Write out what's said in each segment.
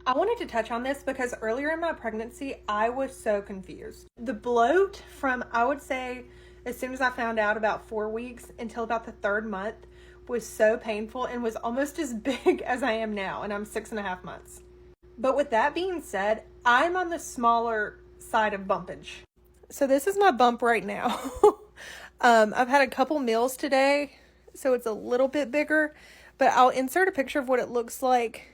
I wanted to touch on this because earlier in my pregnancy, I was so confused. The bloat from, I would say, as soon as I found out about 4 weeks until about the third month was so painful and was almost as big as I am now, and I'm 6.5 months. But with that being said, I'm on the smaller side of bumpage. So this is my bump right now. I've had a couple meals today, so it's a little bit bigger, but I'll insert a picture of what it looks like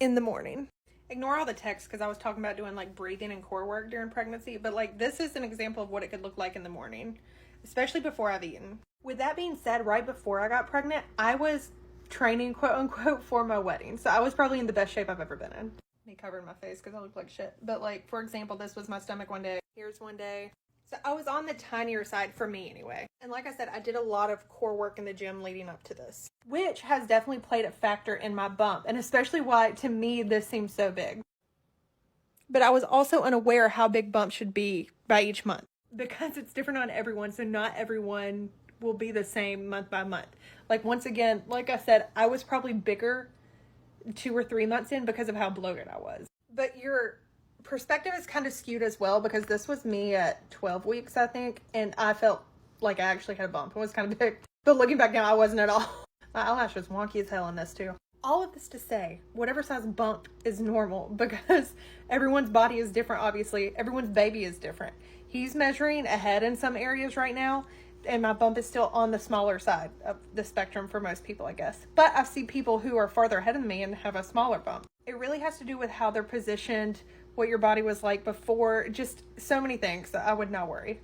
in the morning. Ignore all the text because I was talking about doing like breathing and core work during pregnancy, but like this is an example of what it could look like in the morning, especially before I've eaten. With that being said, right before I got pregnant, I was training, quote unquote, for my wedding. So I was probably in the best shape I've ever been in. Me covering my face because I look like shit. But like, for example, this was my stomach one day. Here's one day. So I was on the tinier side for me anyway. And like I said, I did a lot of core work in the gym leading up to this, which has definitely played a factor in my bump, and especially why to me this seems so big. But I was also unaware how big bumps should be by each month because it's different on everyone. So not everyone will be the same month by month. Like once again, like I said, I was probably bigger 2 or 3 months in because of how bloated I was. But your perspective is kind of skewed as well because this was me at 12 weeks, I think, and I felt like I actually had a bump. It was kind of big. But looking back now, I wasn't at all. My eyelash was wonky as hell in this too. All of this to say, whatever size bump is normal because everyone's body is different, obviously. Everyone's baby is different. He's measuring ahead in some areas right now, and my bump is still on the smaller side of the spectrum for most people, I guess. But I see people who are farther ahead of me and have a smaller bump. It really has to do with how they're positioned, what your body was like before, just so many things that I would not worry.